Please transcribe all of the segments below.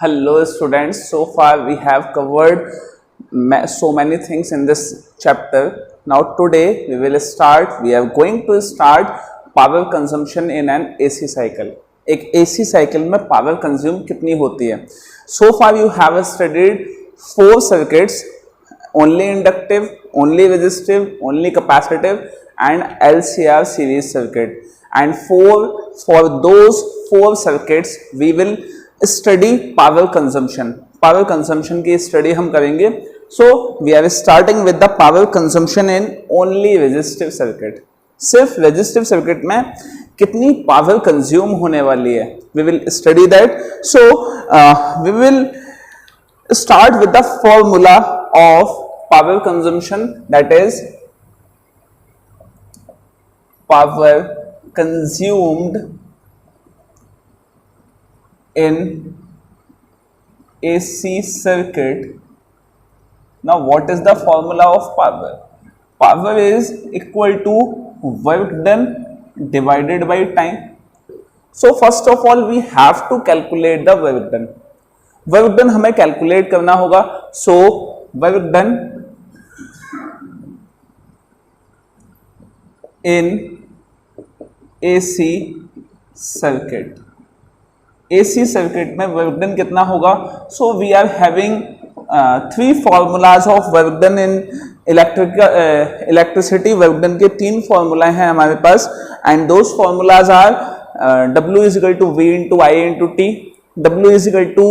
Hello students, so far we have covered so many things in this chapter. Now today we are going to start power consumption in an AC cycle. एक AC cycle में power consume कितनी होती है? So far you have studied 4 circuits, only inductive, only resistive, only capacitive and LCR series circuit. And for those 4 circuits we will study power consumption की study हम करेंगे. So we are starting with the power consumption in only resistive circuit. सिर्फ resistive circuit में कितनी power consume होने वाली है, we will study that. So we will start with the formula of power consumption, that is power consumed in AC circuit. Now what is the formula of power? Power is equal to work done divided by time. So first of all we have to calculate the work done. Work done हमें calculate करना होगा. So work done in AC circuit. AC circuit में work done कितना होगा? So we are having 3 formulas of work done in electricity. Work done के 3 formula हैं हमारे पास and those formulas are W is equal to V into I into T, W is equal to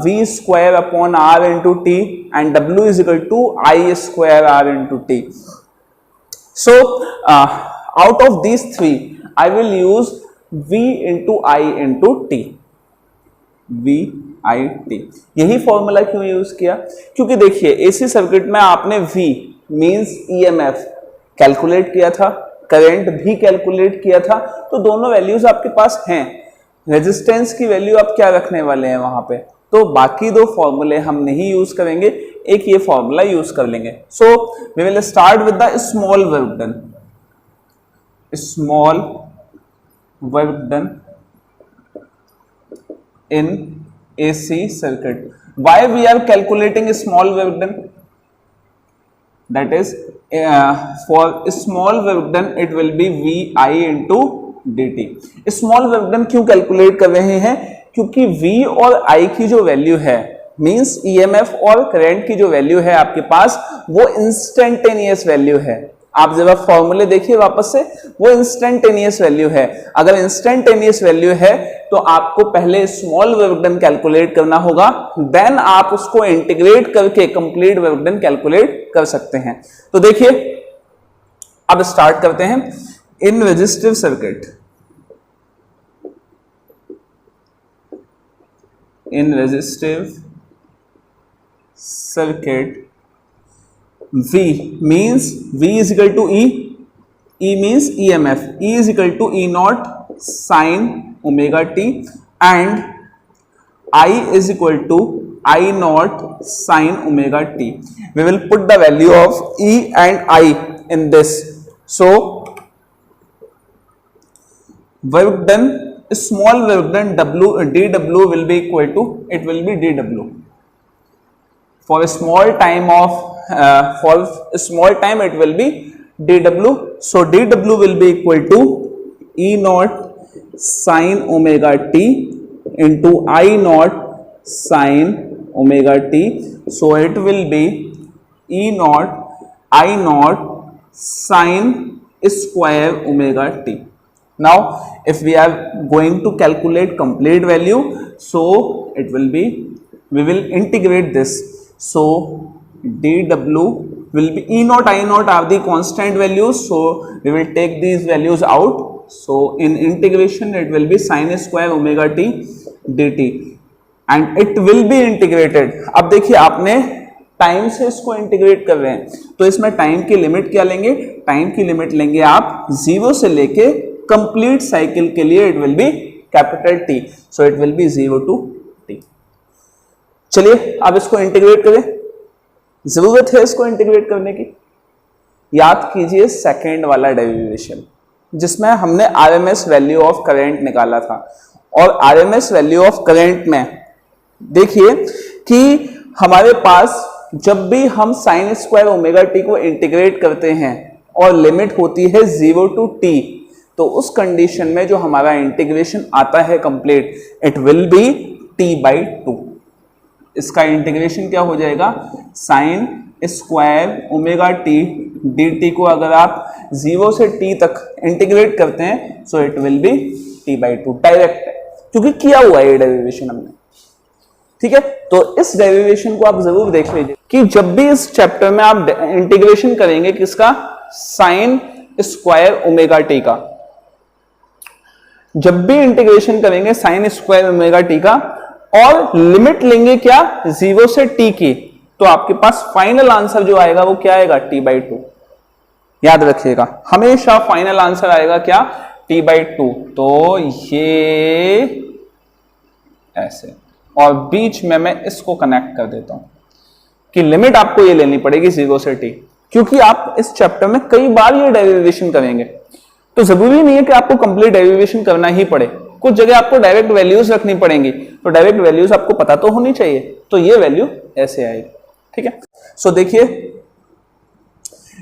V square upon R into T and W is equal to I square R into T. So out of these 3 I will use V into I into T, VIT. यही formula क्यों use किया? क्योंकि देखिए AC circuit में आपने V means EMF calculate किया था, current भी कैलकुलेट किया था, तो दोनों वैल्यूज आपके पास हैं. रेजिस्टेंस की वैल्यू आप क्या रखने वाले हैं वहां पे? तो बाकी 2 फॉर्मूले हम नहीं यूज करेंगे, एक ये फॉर्मूला यूज कर लेंगे. So we will start with the small work done. Small work done in AC circuit. Why we are calculating small work done? That is for small work done it will be VI into dt. Small work done क्यों calculate कर रहे हैं? क्योंकि V और I की जो value है means EMF और करंट की जो वैल्यू है आपके पास वो इंस्टेंटेनियस वैल्यू है. आप जब फॉर्मूले देखिए वापस से, वो इंस्टेंटेनियस वैल्यू है. अगर इंस्टेंटेनियस वैल्यू है तो आपको पहले स्मॉल वर्क डन कैलकुलेट करना होगा, देन आप उसको इंटीग्रेट करके कंप्लीट वर्क डन कैलकुलेट कर सकते हैं. तो देखिए अब स्टार्ट करते हैं. In resistive circuit, in resistive circuit V means V is equal to E means EMF, E is equal to E naught sin omega t and I is equal to I naught sin omega t. We will put the value of E and I in this. So work done, small work done dW will be equal to, it will be dW. For a small time it will be dW. So dW will be equal to E naught sin omega t into I naught sin omega t. So it will be E naught I naught sin square omega t. Now if we are going to calculate complete value, so it will be, we will integrate this. So dW will be E naught I naught are the constant values, so we will take these values out. So in integration it will be sin square omega t dt and it will be integrated. अब देखिए आपने time से इसको integrate कर रहे हैं, तो इसमें टाइम की लिमिट क्या लेंगे? टाइम की लिमिट लेंगे आप 0 से लेके कंप्लीट साइकिल के लिए it will B capital T. So it will B 0 to T. चलिए अब इसको इंटीग्रेट करें. जरूरत है इसको इंटीग्रेट करने की. याद कीजिए सेकेंड वाला डेरिवेशन जिसमें हमने आरएमएस वैल्यू ऑफ करंट निकाला था, और आरएमएस वैल्यू ऑफ करंट में देखिए कि हमारे पास जब भी हम साइन स्क्वायर ओमेगा टी को इंटीग्रेट करते हैं और लिमिट होती है 0 to t, तो उस कंडीशन में जो हमारा इंटीग्रेशन आता है complete, it will B t/2। इसका इंटीग्रेशन क्या हो जाएगा, sine square omega T dt को अगर आप 0 से t तक इंटीग्रेट करते हैं सो it will B t/2। Direct है क्योंकि किया हुआ है ये डेरिवेशन हमने, ठीक है। तो इस डेरिवेशन को आप जरूर देख लीजिए कि जब भी इस चैप्टर में आप इंटीग्रेशन करेंगे किसका, साइन स्क्वायर ओमेगा टी का, जब भी इंटीग्रेशन करेंगे साइन स्क्वायर ओमेगा टी का और लिमिट लेंगे क्या 0 से t की, तो आपके पास फाइनल आंसर जो आएगा वो क्या आएगा, t/2। याद रखिएगा हमेशा फाइनल आंसर आएगा क्या, t/2। तो ये ऐसे, और बीच में मैं इसको कनेक्ट कर देता हूं कि लिमिट आपको ये लेनी पड़ेगी 0 से t, क्योंकि आप इस चैप्टर में कई बार ये डेरिवेशन करेंगे, तो जरूरी नहीं है कि आपको कंप्लीट डेरिवेशन करना ही पड़े। कुछ जगह आपको डायरेक्ट वैल्यूज रखनी पड़ेंगी, तो डायरेक्ट वैल्यूज आपको पता तो होनी चाहिए, तो ये वैल्यू ऐसे आएगी, ठीक है। सो देखिए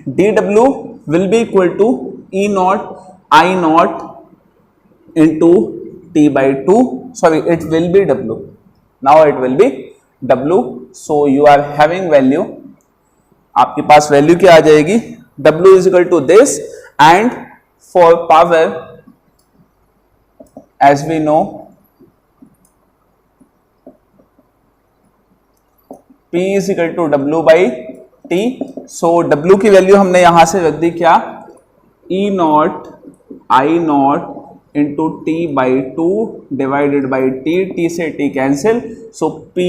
dw will be equal to E0 I0 into t/2, sorry it will be w, now it will be w, so you are having value, आपके पास वैल्यू क्या आ जाएगी, w is equal to this, and for power as we know p is equal to w by t, so w की value हमने यहां से रख दी क्या, E0 I0 into t/2 divided by t से t cancel, so p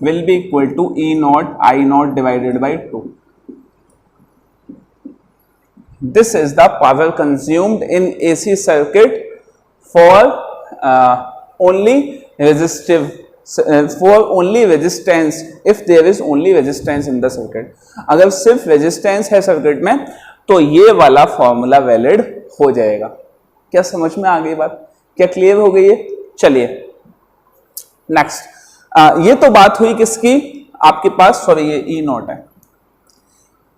will be equal to E0 I0 divided by 2. This is the power consumed in AC circuit for only resistive, for only resistance, if there is only resistance in the circuit। अगर सिर्फ resistance है circuit में तो ये वाला formula valid हो जाएगा। क्या समझ में आ गई बात, क्या क्लियर हो गई है? चलिए नेक्स्ट, ये तो बात हुई किसकी, आपके पास, सॉरी ये E0 है।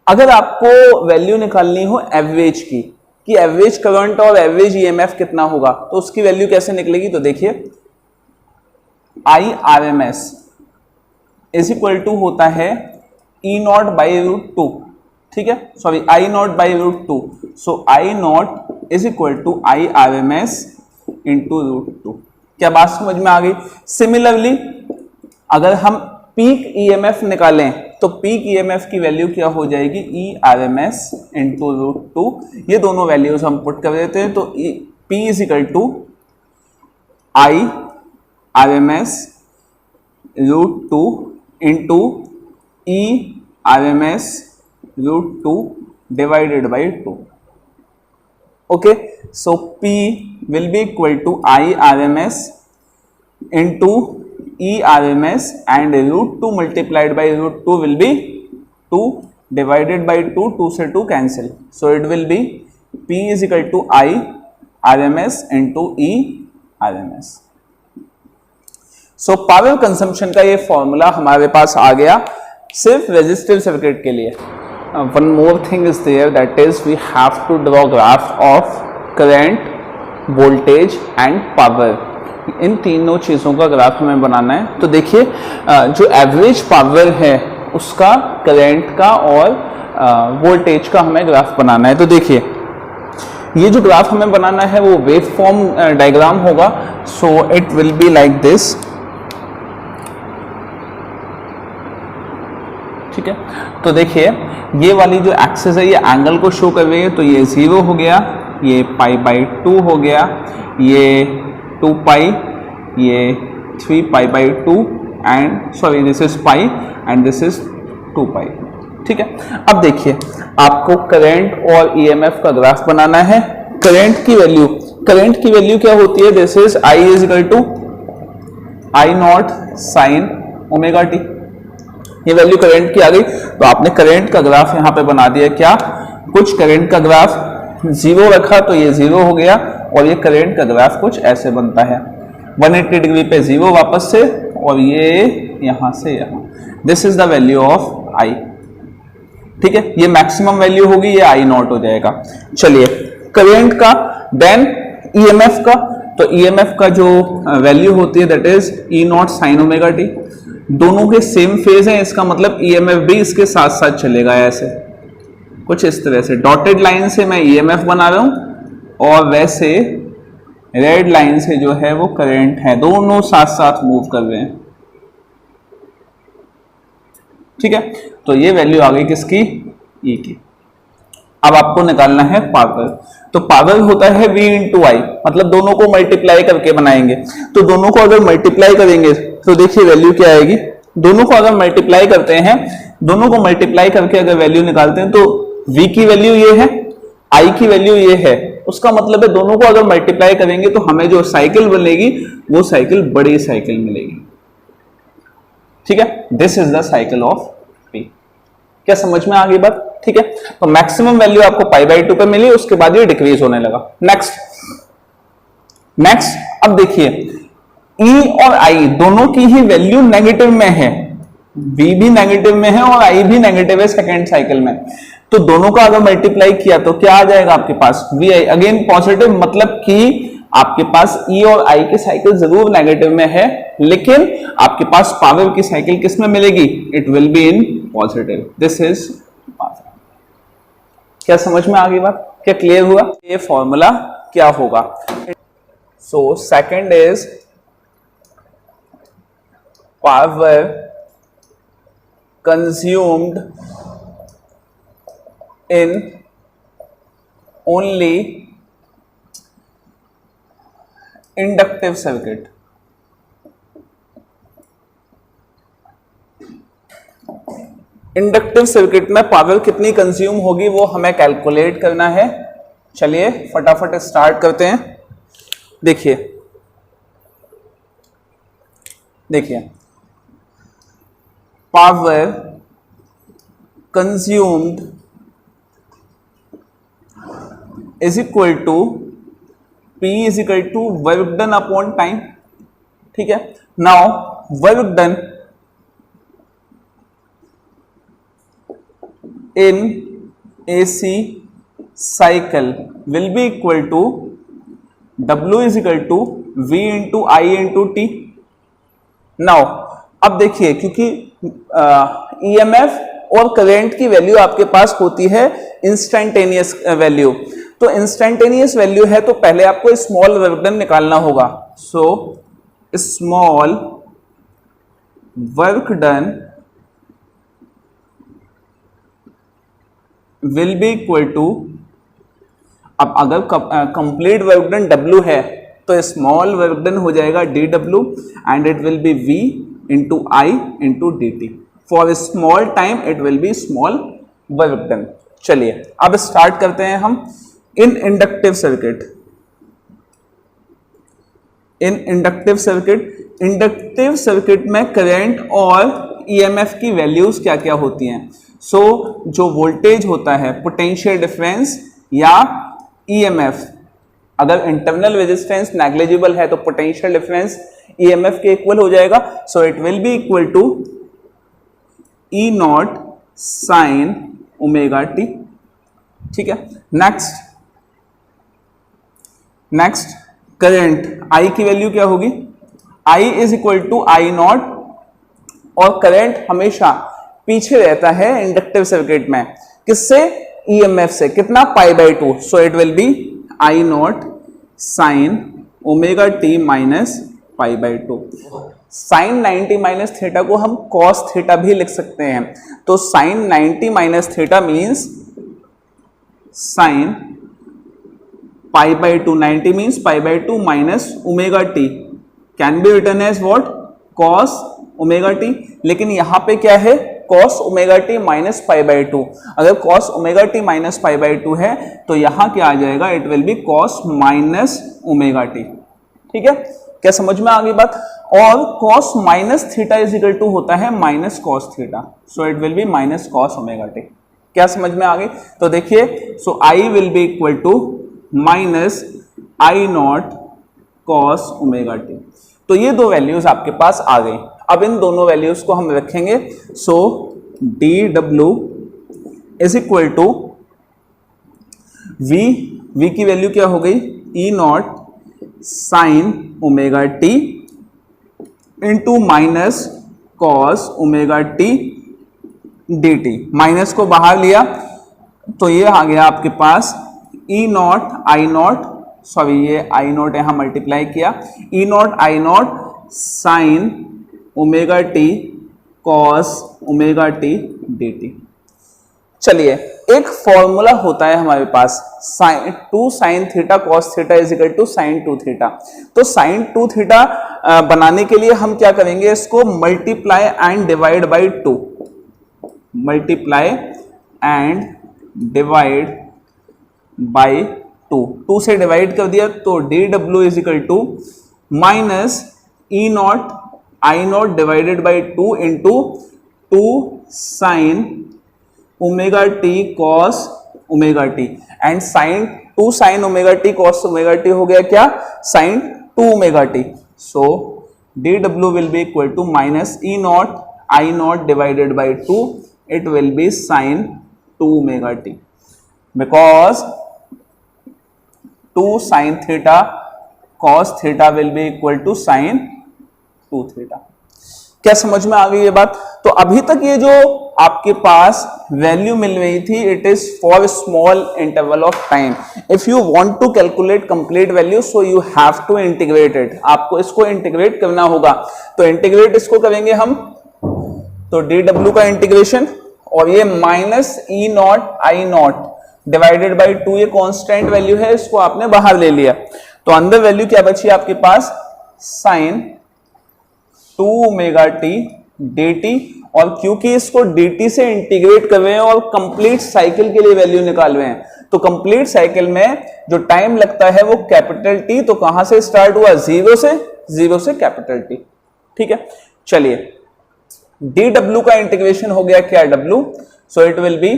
अगर आपको वैल्यू निकालनी हो एवरेज की, कि एवरेज करंट और एवरेज ईएमएफ कितना होगा, तो उसकी वैल्यू कैसे निकलेगी, तो देखिए IRMS इज इक्वल टू होता है E0/√2, ठीक है, sorry I0/√2, so I0 is equal to IRMS into √2। क्या बात समझ में आ गई? सिमिलरली अगर हम पीक ईएमएफ निकालें तो पीक ईएमएफ की वैल्यू क्या हो जाएगी, ERMS इंटू √2। ये दोनों वैल्यूज हम पुट कर देते हैं, तो P is equal to IRMS √2 into ERMS √2 divided by 2. Okay, so P will be equal to IRMS into ERMS and √2 multiplied by √2 will be 2 divided by 2, 2 से 2 cancel, so it will be P is equal to IRMS into ERMS। so power consumption का ये formula हमारे पास आ गया सिर्फ resistive circuit के लिए। one more thing is there, that is we have to draw graph of current, voltage and power। इन तीनों चीज़ों का ग्राफ हमें बनाना है। तो देखिए जो एवरेज पावर है उसका, करंट का और वोल्टेज का हमें ग्राफ बनाना है। तो देखिए ये जो ग्राफ हमें बनाना है वो वेव फॉर्म डायग्राम होगा, सो it will be like this, ठीक है। तो देखिए ये वाली जो एक्सिस है ये एंगल को शो कर रही है, तो ये 0 हो गया, ये π/2 हो गया, ये 2π, ये 3π/2 and sorry this is π and this is 2π, ठीक है। अब देखिए आपको करंट और ईएमएफ का ग्राफ बनाना है। करंट की वैल्यू क्या होती है, this is I is equal to I0 sine omega T. ये वैल्यू करंट की आ गई, तो आपने करंट का ग्राफ यहां पे बना दिया। क्या कुछ करंट का ग्राफ 0 रखा तो ये 0 हो गया, और ये करंट का ग्राफ कुछ ऐसे बनता है 180 डिग्री पे 0 वापस से, और ये यहां से यहां, this is the value of I. ठीक है, ये मैक्सिमम वैल्यू होगी, ये आई नॉट हो जाएगा। चलिए करंट का, देन ईएमएफ का। तो ईएमएफ का जो वैल्यू होती है that is E naught sine omega T. दोनों के सेम फेज हैं, इसका मतलब ईएमएफ भी इसके साथ साथ चलेगा, ऐसे कुछ इस तरह से डॉटेड लाइन से मैं ईएमएफ बना रहा हूं और वैसे रेड लाइन से जो है वो करंट है, दोनों साथ साथ मूव कर रहे हैं। ठीक है, तो ये वैल्यू आ गई किसकी, ई की। अब आपको निकालना है पावर। तो पावर होता है V इंटू आई, मतलब दोनों को मल्टीप्लाई करके बनाएंगे। तो दोनों को अगर मल्टीप्लाई करेंगे तो देखिए वैल्यू क्या आएगी। दोनों को अगर मल्टीप्लाई करते हैं, दोनों को मल्टीप्लाई करके अगर वैल्यू निकालते हैं तो V की वैल्यू ये है, I की वैल्यू ये है। उसका मतलब है दोनों को अगर मल्टीप्लाई करेंगे तो हमें जो साइकिल बनेगी वो साइकिल बड़ी साइकिल मिलेगी। ठीक है, this is the cycle of P। क्या समझ में आ गई बात? ठीक है, तो मैक्सिमम वैल्यू आपको π/2 पे मिली, उसके बाद ये डिक्रीज होने लगा। नेक्स्ट अब देखिए E और I दोनों की ही वैल्यू नेगेटिव में है, V भी नेगेटिव में है और I भी नेगेटिव है सेकेंड साइकिल में। तो दोनों का अगर मल्टीप्लाई किया तो क्या आ जाएगा आपके पास, VI अगेन पॉजिटिव, मतलब कि आपके पास E और I की साइकिल जरूर नेगेटिव में है, लेकिन आपके पास पावर की साइकिल किस में मिलेगी, it will be in positive. This is power. क्या समझ में आ गई बात? क्या क्लियर हुआ? ये फॉर्मूला क्या होगा? So second is power consumed in only inductive circuit. Inductive circuit में पावर कितनी कंज्यूम होगी वो हमें कैलकुलेट करना है। चलिए फटाफट स्टार्ट करते हैं। देखिए power consumed is equal to P is equal to work done upon time. ठीक है, now work done in AC cycle will be equal to W is equal to V into I into T। Now अब देखिए, क्योंकि EMF और current की value आपके पास होती है इंस्टेंटेनियस वैल्यू, तो इंस्टेंटेनियस वैल्यू है तो पहले आपको स्मॉल वर्क डन निकालना होगा। So small work done will be equal to, अब अगर कंप्लीट वर्क डन W है तो स्मॉल वर्क डन हो जाएगा dW and it will B V into I into dt। For small time it will B small work done. चलिए अब start करते हैं हम। इन इंडक्टिव सर्किट, इंडक्टिव सर्किट में करंट और EMF की वैल्यूज क्या क्या होती हैं। सो जो वोल्टेज होता है, पोटेंशियल डिफरेंस या EMF, अगर इंटरनल रेजिस्टेंस नेग्लिजिबल है तो पोटेंशियल डिफरेंस EMF के इक्वल हो जाएगा। सो it will be equal to E naught sine omega T. ठीक है, नेक्स्ट करंट I की वैल्यू क्या होगी, I is equal to I naught, और करंट हमेशा पीछे रहता है इंडक्टिव सर्किट में, किससे, EMF से, कितना, π/2। So it will be I naught sine omega t minus π/2। Sine 90 minus theta को हम कॉस थीटा भी लिख सकते हैं। तो sine 90 minus theta means sine π/2, 90 means π/2 minus omega t can be written as what, cos omega t. लेकिन यहां पे क्या है, कॉस ओमेगा टी माइनस π/2। अगर कॉस ओमेगा टी माइनस π/2 है तो यहां क्या आ जाएगा, it will be cos minus omega T. ठीक है, क्या समझ में आ गई बात? और cos minus theta is equal to होता है minus cos theta. So it will be minus cos omega t. क्या समझ में आ गई? तो देखिए, so I will be equal to minus I naught cos omega T. तो ये दो वैल्यूज आपके पास आ गई। अब इन दोनों वैल्यूज को हम रखेंगे, so D W is equal to v की वैल्यू क्या हो गई, e naught sine omega t into minus cos omega t d t. Minus को बाहर लिया तो ये आ गया आपके पास e naught I naught, sorry ये आई नॉट यहां मल्टीप्लाई किया, e naught I naught sine omega T cos omega t d t. चलिए एक फॉर्मूला होता है हमारे पास sine 2 sine theta cos theta is equal to sine 2 theta. तो साइन 2 थीटा बनाने के लिए हम क्या करेंगे, इसको multiply and divide by 2, multiply and divide by 2 से डिवाइड कर दिया तो D W is equal to minus E naught I naught divided by 2 into 2 sine omega T cos omega T and sine 2 sine omega T cos omega T हो गया क्या, sign 2 omega T. So D W will be equal to minus E naught I naught divided by 2, it will be sine 2 omega T, because 2 sine theta cos theta will be equal to sine 2 theta. क्या समझ में आ गई ये बात? तो अभी तक ये जो आपके पास वैल्यू मिल रही थी, it is for small interval of time. If you want to calculate complete value so you have to integrate it, आपको इसको इंटीग्रेट करना होगा। तो इंटीग्रेट इसको करेंगे हम, तो डी डब्ल्यू का इंटीग्रेशन और ये minus E naught I naught divided by 2, ये कांस्टेंट वैल्यू है, इसको आपने बाहर ले लिया तो अंदर वैल्यू क्या बची आपके पास, sine 2 omega t d t. और क्योंकि इसको dt से इंटीग्रेट कर रहे हैं और कंप्लीट साइकिल के लिए वैल्यू निकाल रहे हैं, तो कंप्लीट साइकिल में जो टाइम लगता है वो कैपिटल T, तो कहां से स्टार्ट हुआ, जीरो से कैपिटल T। ठीक है, चलिए dw का इंटीग्रेशन हो गया क्या, w, so it will be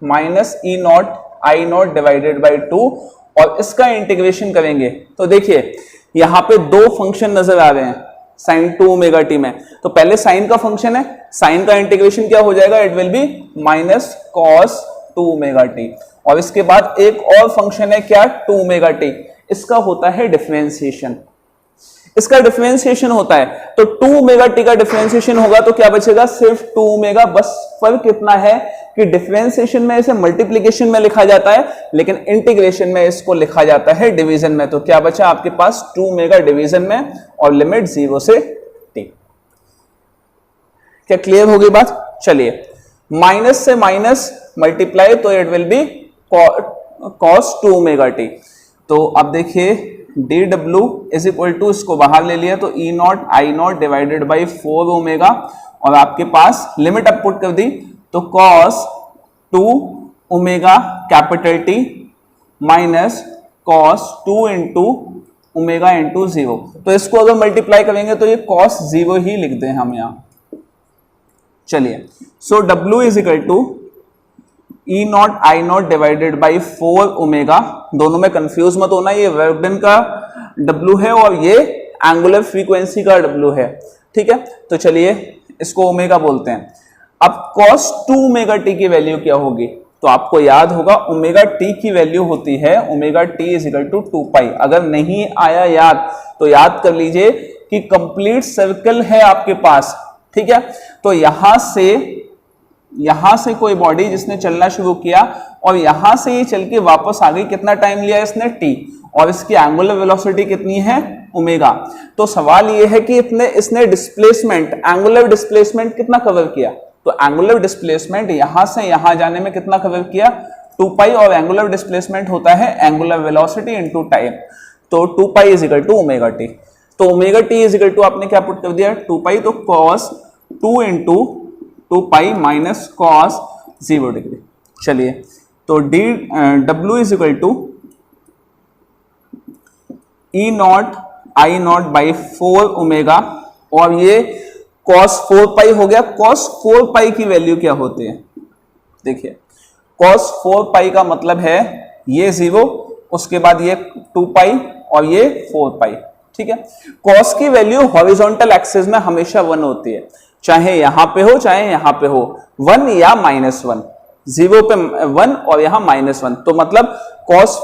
minus E naught I naught divided by 2 और इसका इंटीग्रेशन करेंगे तो देखिए यहां पे 2 फंक्शन नजर आ रहे हैं साइन 2 ओमेगा टी में। तो पहले साइन का फंक्शन है, साइन का इंटीग्रेशन क्या हो जाएगा, it will be minus cos 2 omega T और इसके बाद एक और फंक्शन है क्या, 2 ओमेगा टी, इसका होता है डिफरेंशिएशन, इसका डिफरेंशिएशन होता है। तो 2 ओमेगा टी का डिफरेंशिएशन होगा तो क्या बचेगा, सिर्फ 2 ओमेगा। बस फर्क इतना है कि डिफरेंशिएशन में इसे मल्टीप्लिकेशन में लिखा जाता है, लेकिन इंटीग्रेशन में इसको लिखा जाता है डिवीजन में। तो क्या बचा आपके पास, 2 ओमेगा डिवीजन में और लिमिट 0 से t। क्या क्लियर हो गई बात? चलिए माइनस से माइनस मल्टीप्लाई तो it will be cos 2 omega T. तो अब देखिए d W is equal to, इसको बाहर ले लिया तो e naught I naught divided by 4 omega और आपके पास लिमिट अप पुट कर दी तो cos 2 omega capital T minus cos 2 into omega into 0। तो इसको अगर मल्टीप्लाई करेंगे तो ये cos 0 ही लिख दें हम यहां। चलिए so W is equal to E naught I naught divided by 4 omega, दोनों में कंफ्यूज मत होना, ये वर्क डन का W है और ये एंगुलर फ्रीक्वेंसी का W है। ठीक है, तो चलिए इसको ओमेगा बोलते हैं। अब cos 2 ओमेगा टी की वैल्यू क्या होगी, तो आपको याद होगा ओमेगा टी की वैल्यू होती है omega T is equal to 2 pi. अगर नहीं आया याद तो याद कर लीजिए कि कंप्लीट सर्कल है आपके पास। ठीक है, तो यहां से कोई बॉडी जिसने चलना शुरू किया और यहां से ये चल के वापस आ गई, कितना टाइम लिया इसने, t, और इसकी एंगुलर वेलोसिटी कितनी है, ओमेगा। तो सवाल ये है कि इसने डिस्प्लेसमेंट, एंगुलर डिस्प्लेसमेंट कितना कवर किया, तो एंगुलर डिस्प्लेसमेंट यहां से यहां जाने में कितना कवर किया, 2 पाई, और एंगुलर डिस्प्लेसमेंट होता है एंगुलर वेलोसिटी इनटू टाइम, तो 2 pi is equal to omega T. तो omega T is equal to आपने क्या पुट कर दिया, 2 पाई, तो cos 2 into 2 pi minus cos 0 degree. चलिए तो W is equal to E naught I naught by 4 omega और ये cos 4 पाई हो गया। cos 4 पाई की वैल्यू क्या होती है, देखिए cos 4 पाई का मतलब है ये 0, उसके बाद ये 2 पाई और ये 4 पाई। ठीक है। कॉस की वैल्यू हॉरिजॉन्टल एक्सिस में हमेशा 1 होती है, चाहे यहां पे हो चाहे यहां पे हो, 1 या -1, 0 पे 1 और यहां -1, तो मतलब cos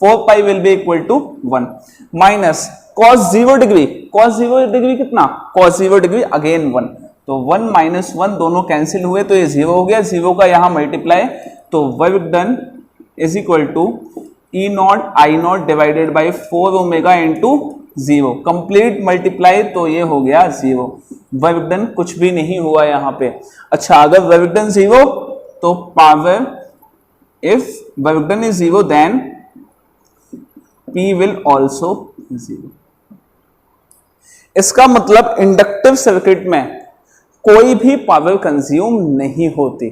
4 pi will be equal to 1 minus cos 0 degree, cos 0 degree कितना, cos 0 डिग्री अगेन 1, तो 1 माइनस 1 दोनों कैंसिल हुए तो ये 0 हो गया, 0 का यहां मल्टीप्लाई, तो work done is equal to E naught I naught divided by 4 omega into 0, complete multiply तो ये हो गया 0, वर्क डन कुछ भी नहीं हुआ यहां पे। अच्छा, अगर वर्क डन 0 तो power, if work done is 0 then P will also 0। इसका मतलब इंडक्टिव सर्किट में कोई भी पावर कंज्यूम नहीं होती,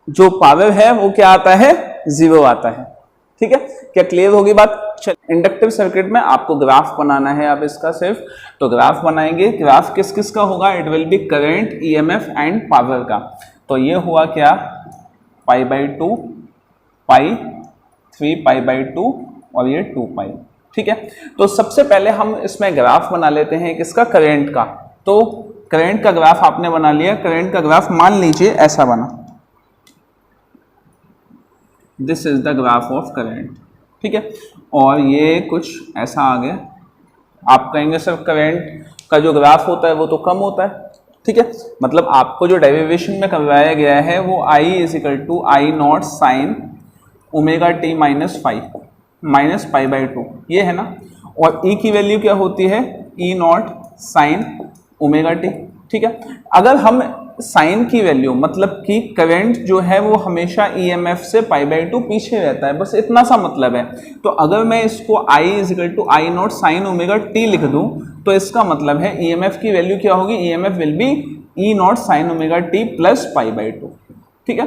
जो पावर है वो क्या आता है, 0 आता है। ठीक है, क्या क्लियर होगी बात? इंडक्टिव सर्किट में आपको ग्राफ बनाना है, आप इसका सिर्फ तो ग्राफ बनाएंगे। ग्राफ किस किस का होगा? It will B current, EMF and power का। तो ये हुआ क्या, π/2, पाई 3 π/2 और ये 2 पाई। ठीक है, तो सबसे पहले हम इसमें ग्राफ बना लेते हैं किसका, करंट का। तो करंट का ग्राफ आपने बना लिया, करंट का ग्राफ मान लीजिए ऐसा बना, this is the graph of current. ठीक है, और ये कुछ ऐसा आ गया। आप कहेंगे सर करंट का जो ग्राफ होता है वो तो कम होता है। ठीक है, मतलब आपको जो डेरिवेशन में करवाया गया है वो I is equal to I naught sine omega t minus π/2 ये है ना, और E की वैल्यू क्या होती है, E naught sine omega T. ठीक है, अगर हम साइन की वैल्यू, मतलब कि करंट जो है वो हमेशा ईएमएफ से π/2 पीछे रहता है, बस इतना सा मतलब है। तो अगर मैं इसको I is equal to I naught sine omega T लिख दूं तो इसका मतलब है ईएमएफ की वैल्यू क्या होगी, EMF will be e naught sine omega T plus π/2। ठीक है,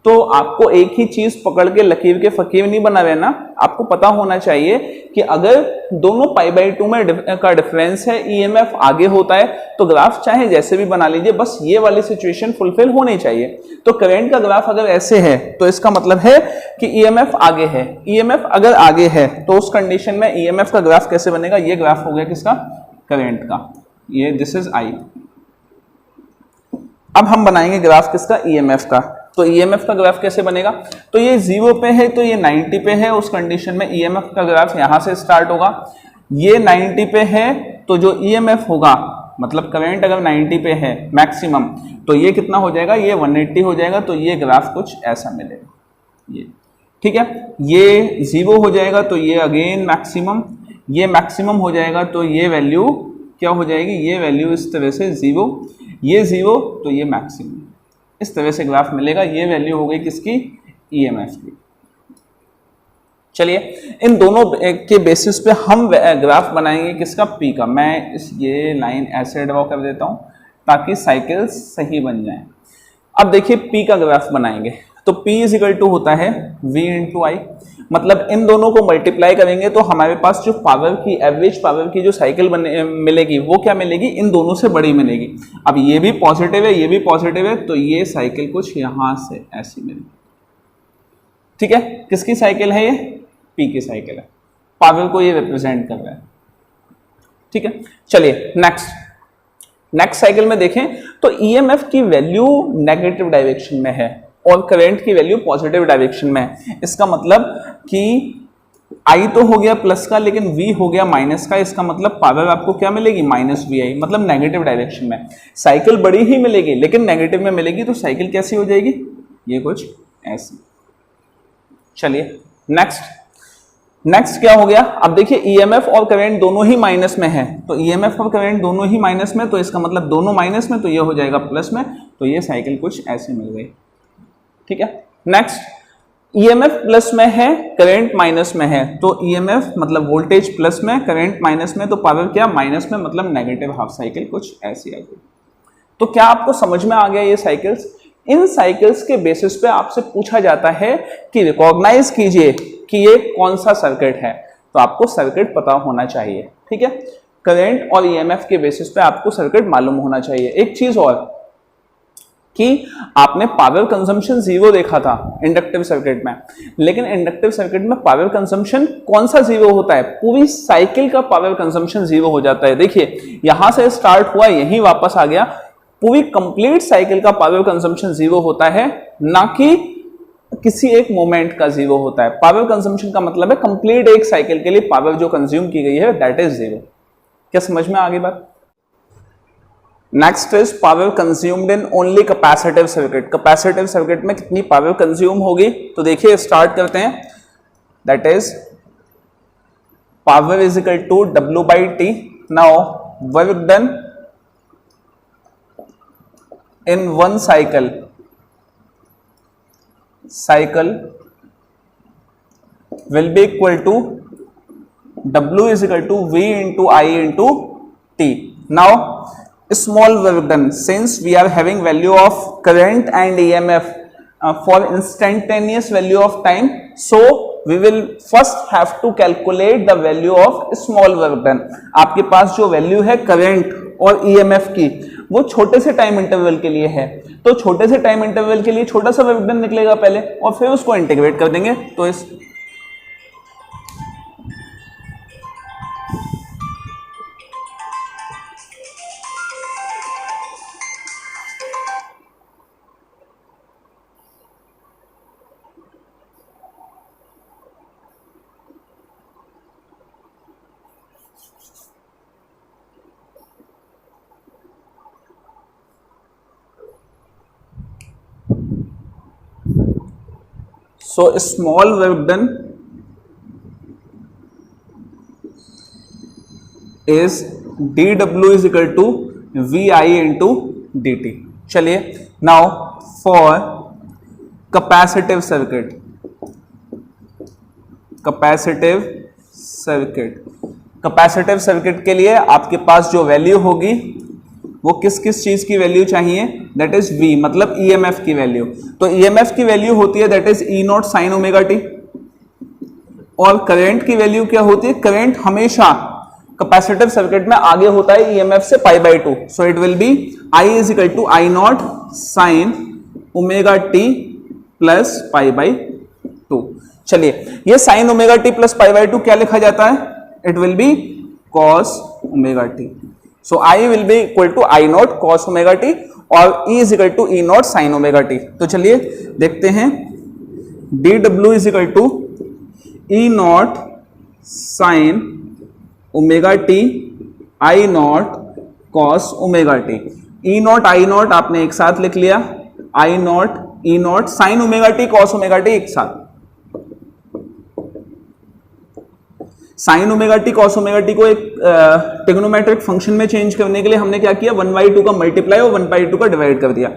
तो आपको एक ही चीज पकड़ के लकीर के फकीर नहीं बना रहना, आपको पता होना चाहिए कि अगर दोनों π/2 में का डिफरेंस है, ईएमएफ आगे होता है, तो ग्राफ चाहे जैसे भी बना लीजिए, बस ये वाली सिचुएशन फुलफिल होनी चाहिए। तो करंट का ग्राफ अगर ऐसे है तो इसका मतलब है कि ईएमएफ आगे है। ईएमएफ अगर आगे है तो उस कंडीशन में ईएमएफ का ग्राफ कैसे बनेगा, ये ग्राफ हो गया किसका, करंट का, ये दिस इज आई। अब हम बनाएंगे ग्राफ किसका, ईएमएफ का। तो ईएमएफ का ग्राफ कैसे बनेगा, तो ये 0 पे है तो ये 90 पे है, उस कंडीशन में ईएमएफ का ग्राफ यहां से स्टार्ट होगा। ये 90 पे है तो जो ईएमएफ होगा, मतलब करंट अगर 90 पे है मैक्सिमम, तो ये कितना हो जाएगा, ये 180 हो जाएगा। तो ये ग्राफ कुछ ऐसा मिलेगा ये। ठीक है, ये 0 हो जाएगा तो ये अगेन मैक्सिमम, ये मैक्सिमम हो जाएगा तो ये वैल्यू क्या हो जाएगी, ये वैल्यू इस तरह से 0, ये 0 तो ये मैक्सिमम, इस तरह से ग्राफ मिलेगा। ये वैल्यू हो गई किसकी, ईएमएफ की। चलिए इन दोनों के बेसिस पे हम ग्राफ बनाएंगे किसका, पी का। मैं ये लाइन ऐसे ड्रॉ कर देता हूं ताकि साइकिल्स सही बन जाएं। अब देखिए पी का ग्राफ बनाएंगे तो P इज इक्वल टू होता है V इंटू आई, मतलब इन दोनों को मल्टीप्लाई करेंगे तो हमारे पास जो पावर की, एवरेज पावर की जो साइकिल मिलेगी वो क्या मिलेगी, इन दोनों से बड़ी मिलेगी। अब ये भी पॉजिटिव है, ये भी पॉजिटिव है, तो ये साइकिल कुछ यहां से ऐसी मिलेगी। ठीक है, किसकी साइकिल है, ये P की साइकिल है, पावर को ये रिप्रेजेंट कर रहा है। ठीक है, चलिए नेक्स्ट साइकिल में देखें तो ईएमएफ की वैल्यू नेगेटिव डायरेक्शन में है और करंट की वैल्यू पॉजिटिव डायरेक्शन में है। इसका मतलब कि I तो हो गया प्लस का, लेकिन V हो गया माइनस का। इसका मतलब पावर आपको क्या मिलेगी, माइनस VI, मतलब नेगेटिव डायरेक्शन में। साइकिल बड़ी ही मिलेगी लेकिन नेगेटिव में मिलेगी, तो साइकिल कैसी हो जाएगी, ये कुछ ऐसी। चलिए नेक्स्ट क्या हो गया, अब देखिए ईएमएफ और करंट दोनों ही माइनस में है, तो ईएमएफ और करंट दोनों ही माइनस में, तो इसका मतलब दोनों माइनस में, तो ये हो जाएगा प्लस में, तो ये साइकिल कुछ ऐसे मिल गई। ठीक है, नेक्स्ट ईएमएफ प्लस में है, करंट माइनस में है, तो ईएमएफ मतलब वोल्टेज प्लस में, करंट माइनस में, तो पावर क्या माइनस में, मतलब नेगेटिव हाफ साइकिल कुछ ऐसी आ गई। तो क्या आपको समझ में आ गया ये साइकिल्स? इन साइकिल्स के बेसिस पे आपसे पूछा जाता है कि रिकॉग्नाइज कीजिए कि ये कौन सा सर्किट है, तो आपको सर्किट पता होना चाहिए। ठीक है, करंट और ईएमएफ के बेसिस पे आपको सर्किट मालूम होना चाहिए। एक चीज और, कि आपने पावर कंजम्पशन जीरो देखा था इंडक्टिव सर्किट में, लेकिन इंडक्टिव सर्किट में पावर कंजम्पशन कौन सा जीरो होता है, पूरी साइकिल का पावर कंजम्पशन जीरो हो जाता है। देखिए यहां से स्टार्ट हुआ, यहीं वापस आ गया, पूरी कंप्लीट साइकिल का पावर कंजम्पशन जीरो होता है, ना कि किसी एक मोमेंट का जीरो होता है। पावर कंजम्पशन का मतलब है कंप्लीट एक साइकिल के लिए पावर जो कंज्यूम की गई है दैट इज जीरो। क्या समझ में आ गई बात? Next is power consumed in only capacitive circuit. Capacitive circuit में कितनी पावर कंज्यूम होगी, तो देखिए स्टार्ट करते हैं, that is power is equal to W by T. Now work done in one cycle will be equal to W is equal to V into I into T. Now small work done, since we are having value of current and EMF for instantaneous value of time, so we will first have to calculate the value of small work done. आपके पास जो value है current और EMF की वो छोटे से time interval के लिए है, तो छोटे से टाइम इंटरवल के लिए छोटा सा वर्क डन निकलेगा पहले और फिर उसको इंटीग्रेट कर देंगे। तो इस so small work done is dW is equal to VI into dt। चलिए now for capacitive circuit के लिए आपके पास जो वैल्यू होगी वो किस किस चीज की वैल्यू चाहिए, दैट इज V, मतलब EMF की वैल्यू। तो EMF की वैल्यू होती है that is E naught sine omega T, और करंट की वैल्यू क्या होती है, करंट हमेशा कैपेसिटिव सर्किट में आगे होता है EMF से pi by two, so it will be I is equal to I naught sine omega T plus pi by two. चलिए ये sine omega T plus pi by two क्या लिखा जाता है, it will be cos omega T. So I will be equal to I naught cos omega T और E is equal to E naught sin omega T. तो चलिए देखते हैं, dW is equal to E naught sin omega T I naught cos omega T. E not I not आपने एक साथ लिख लिया, I not E naught sin omega T cos omega T एक साथ। Sign omega T cos omega T को एक trigonometric function में चेंज करने के लिए हमने क्या किया, 1/2 का मल्टीप्लाई और 1/2 का डिवाइड कर दिया।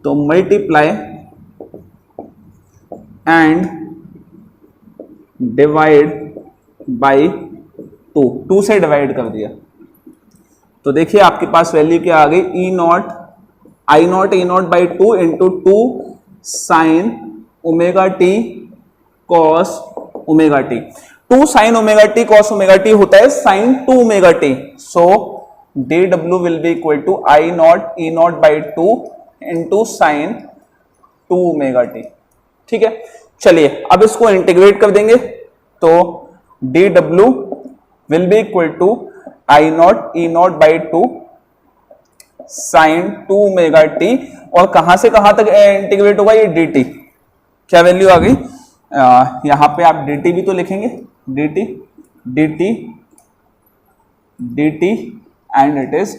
तो मल्टीप्लाई एंड डिवाइड बाय 2 से डिवाइड कर दिया। तो देखिए आपके पास वैल्यू क्या आ गई, e naught I naught a naught by 2 into 2 sine omega T cos omega t. 2 sine omega T cos omega t होता है sine 2 omega T, so dW will be equal to I naught E naught by 2 into sine 2 omega T. ठीक है, चलिए अब इसको integrate कर देंगे, तो dW will be equal to I naught E naught by 2 sine 2 omega T, और कहां से कहां तक इंटीग्रेट होगा ये dt। क्या वैल्यू आ गई, यहां पे आप dt भी तो लिखेंगे, dt and it is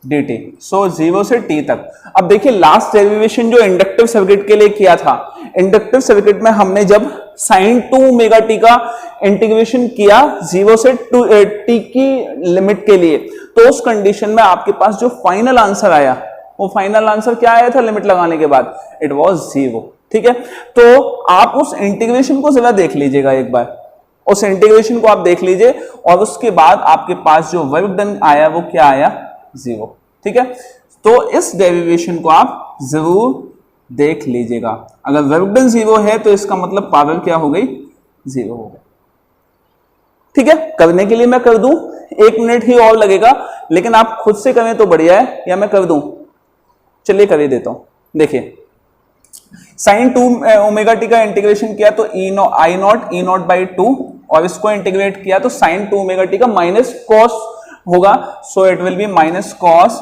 dt। सो 0 से t तक। अब देखिए लास्ट डेरिवेशन जो इंडक्टिव सर्किट के लिए किया था, इंडक्टिव सर्किट में हमने जब साइन 2 ओमेगा टी का इंटीग्रेशन किया 0 से t की लिमिट के लिए, तो उस कंडीशन में आपके पास जो फाइनल आंसर आया, वो फाइनल आंसर क्या आया था लिमिट लगाने के बाद, इट वाज 0। ठीक है, तो आप उस इंटीग्रेशन को जरा देख लीजिएगा एक बार, उस इंटीग्रेशन को आप देख लीजिए और उसके बाद आपके पास जो वर्क डन आया वो क्या आया, 0। ठीक है, तो इस डेरिवेशन को आप जरूर देख लीजिएगा। अगर वर्क डन 0 है तो इसका मतलब पावर क्या हो गई, 0 हो गई। ठीक है, करने के लिए मैं कर दूं, 1 मिनट ही और लगेगा, लेकिन आप खुद से करें तो बढ़िया है, या मैं कर दूं, चलिए कर ही देता हूं। देखिए साइन 2 ओमेगा टी का इंटीग्रेशन किया तो आई नॉट बाई 2 और इसको इंटीग्रेट किया तो साइन 2 ओमेगा टी का माइनस कॉस होगा, सो it will be minus cos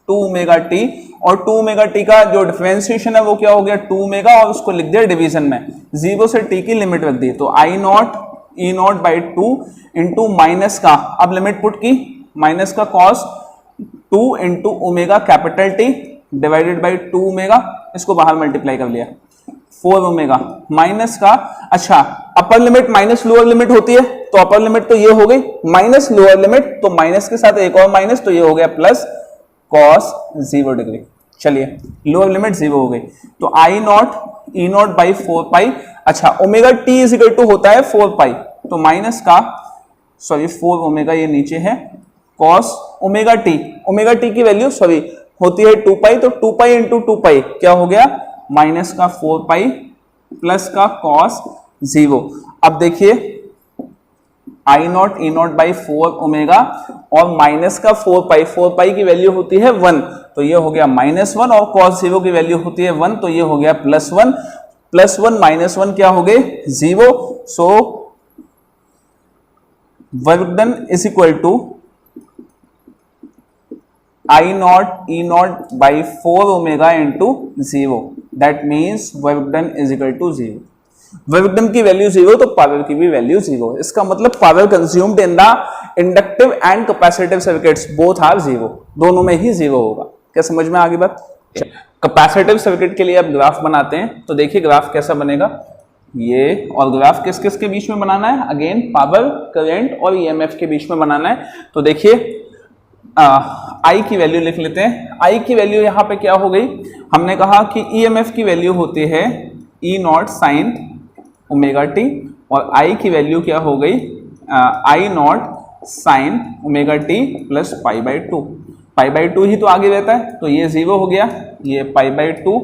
2 omega T, और 2 ओमेगा टी का जो डिफरेंशिएशन है वो क्या हो गया 2 ओमेगा, और उसको लिख दिया डिवीजन में, 0 से t की लिमिट रख दी, तो आई नॉट बाई 2 इंटू माइनस का, अब लिमिट पुट की, माइनस का cos 2 into omega capital T divided by 2 omega, इसको बाहर मल्टीप्लाई कर लिया 4 ओमेगा, माइनस का, अच्छा upper limit minus lower limit होती है, तो अपर लिमिट तो ये हो गई माइनस लोअर लिमिट, तो माइनस के साथ एक और माइनस, तो ये हो गया प्लस कॉस 0 डिग्री। चलिए लोअर लिमिट 0 हो गई, तो आई नॉट बाई 4 पाई, अच्छा omega T is equal to होता है 4 पाई, तो माइनस का, सॉरी 4 ओमेगा ये नीचे है, कॉस ओमेगा टी की वैल्यू सॉरी होती है 2 पाई, तो 2 पाई इंटू 2 पाई क्या हो गया माइनस का 4 पाई प्लस का कॉस 0। अब देखिए आई नॉट बाई 4 ओमेगा और माइनस का 4 पाई की वैल्यू होती है 1, तो ये हो गया -1, और cos 0 की वैल्यू होती है 1, तो ये हो गया +1 माइनस 1 क्या हो गए 0, so work done is equal to I naught by 4 omega into 0, that means work done is equal to 0। Work done की वैल्यू 0 तो पावर की भी वैल्यू 0, इसका मतलब power consumed in the inductive and capacitive circuits both are 0, दोनों में ही 0 होगा। क्या समझ में आ गई बात? कैपेसिटिव सर्किट के लिए अब ग्राफ बनाते हैं, तो देखिए ग्राफ कैसा बनेगा ये, और ग्राफ किस किस के बीच में बनाना है, अगेन पावर, करंट और ईएमएफ के बीच में बनाना है। तो देखिए आई की वैल्यू लिख लेते हैं, आई की वैल्यू यहाँ पे क्या हो गई, हमने कहा कि ईएमएफ की वैल्यू होती है e naught sine omega T, और आई की वैल्यू क्या हो गई I naught sine omega T plus pi by two ही तो आगे रहता है, तो ये 0 हो गया, ये पाई बाई 2,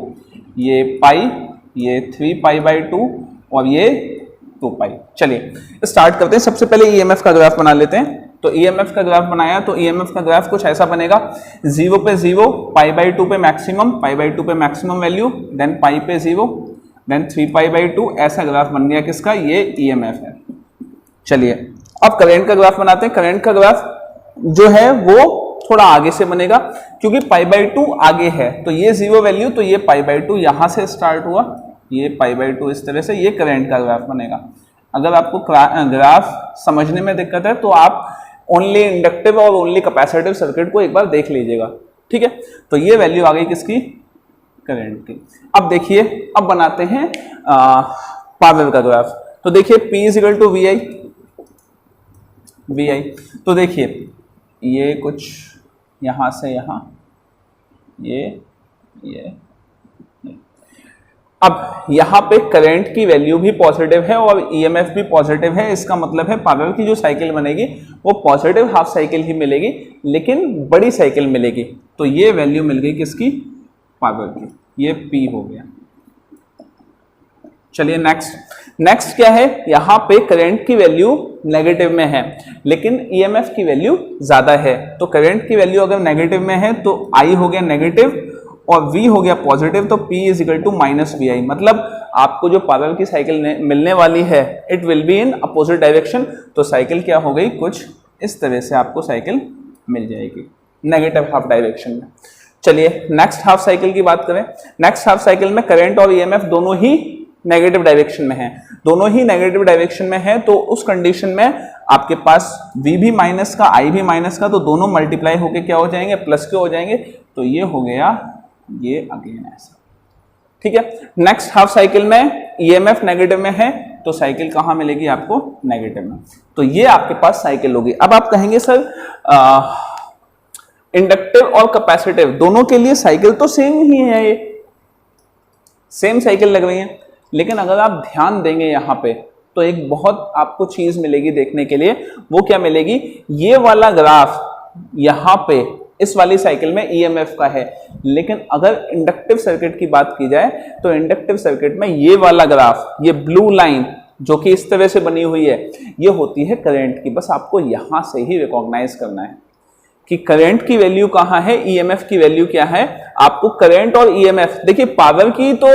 ये पाई, ये 3 पाई बाई 2 और ये 2 पाई। चलिए स्टार्ट करते हैं, सबसे पहले ईएमएफ का ग्राफ बना लेते हैं। तो ईएमएफ का ग्राफ बनाया, तो ईएमएफ का ग्राफ कुछ ऐसा बनेगा, 0 पे 0, पाई बाई 2 पे मैक्सिमम वैल्यू, देन पाई पे 0, देन 3 पाई बाई 2, ऐसा ग्राफ बन गया किसका, ये ईएमएफ है। चलिए अब करंट का ग्राफ बनाते हैं। करंट का ग्राफ जो है वो थोड़ा आगे से बनेगा, क्योंकि पाई बाई 2 आगे है, तो ये 0 वैल्यू, तो ये पाई बाई 2 यहां से स्टार्ट हुआ, ये पाई बाई 2 इस तरह से, ये करंट का ग्राफ बनेगा। अगर आपको ग्राफ समझने में दिक्कत है तो आप ओनली इंडक्टिव और ओनली कैपेसिटिव सर्किट को एक बार देख लीजिएगा, ठीक है। तो ये वैल्यू आ गई किसकी, करंट की। अब देखिए अब बनाते हैं पावर का ग्राफ। तो देखिए P is equal to VI, तो देखिए ये कुछ यहां से यहां, ये अब यहां पे करंट की वैल्यू भी पॉजिटिव है और ईएमएफ भी पॉजिटिव है, इसका मतलब है पावर की जो साइकिल बनेगी वो पॉजिटिव हाफ साइकिल ही मिलेगी, लेकिन बड़ी साइकिल मिलेगी। तो ये वैल्यू मिल गई किसकी, पावर की, ये P हो गया। चलिए नेक्स्ट क्या है, यहां पे करंट की वैल्यू नेगेटिव में है लेकिन ईएमएफ की वैल्यू ज्यादा है, तो करंट की वैल्यू अगर नेगेटिव में है तो I हो गया नेगेटिव और V हो गया पॉजिटिव, तो P is equal to minus VI, मतलब आपको जो पावर की साइकिल मिलने वाली है it will be in opposite direction. तो साइकिल क्या हो गई, कुछ इस तरह से आपको साइकिल मिल जाएगी नेगेटिव हाफ डायरेक्शन में। चलिए नेक्स्ट हाफ साइकिल की बात करें। नेक्स्ट हाफ साइकिल में करंट और ईएमएफ दोनों ही नेगेटिव डायरेक्शन में है, दोनों ही नेगेटिव डायरेक्शन में है, तो उस कंडीशन में आपके पास V भी माइनस का, I भी माइनस का, तो दोनों मल्टीप्लाई होके क्या हो जाएंगे, प्लस के हो जाएंगे। तो ये हो गया, ये अगेन ऐसा, ठीक है। नेक्स्ट हाफ साइकिल में ईएमएफ नेगेटिव में है, तो साइकिल कहां मिलेगी आपको, नेगेटिव में। तो ये आपके पास साइकिल होगी। अब आप कहेंगे सर इंडक्टिव और कैपेसिटिव दोनों के लिए साइकिल तो सेम ही है, ये सेम साइकिल लग रही है, लेकिन अगर आप ध्यान देंगे यहाँ पे तो एक बहुत आपको चीज मिलेगी देखने के लिए। वो क्या मिलेगी, ये वाला ग्राफ यहाँ पे इस वाली साइकिल में ईएमएफ का है, लेकिन अगर इंडक्टिव सर्किट की बात की जाए तो इंडक्टिव सर्किट में ये वाला ग्राफ, ये ब्लू लाइन जो कि इस तरह से बनी हुई है, ये होती है करंट की। बस आपको यहां से ही रिकॉग्नाइज करना है। कि करंट की वैल्यू कहाँ है, ईएमएफ की वैल्यू क्या है। आपको करंट और ईएमएफ, देखिए पावर की तो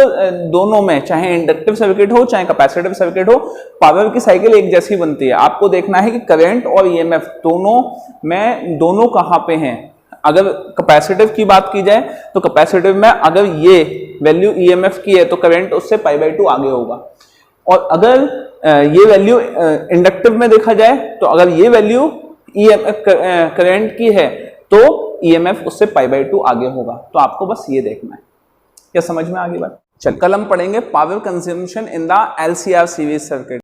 दोनों में, चाहे इंडक्टिव सर्किट हो चाहे कैपेसिटिव सर्किट हो, पावर की साइकिल एक जैसी बनती है। आपको देखना है कि करंट और ईएमएफ दोनों में, दोनों कहाँ पे हैं। अगर कैपेसिटिव की बात की जाए तो कैपेसिटिव में अगर ये वैल्यू ईएमएफ की है तो करंट उससे π/2 आगे होगा, और अगर ये वैल्यू इंडक्टिव में देखा जाए तो अगर ये वैल्यू करंट की है तो ईएमएफ उससे π/2 आगे होगा। तो आपको बस ये देखना है। क्या समझ में आ गई बात? चलिए कल हम पढ़ेंगे power consumption in the LCR series circuit.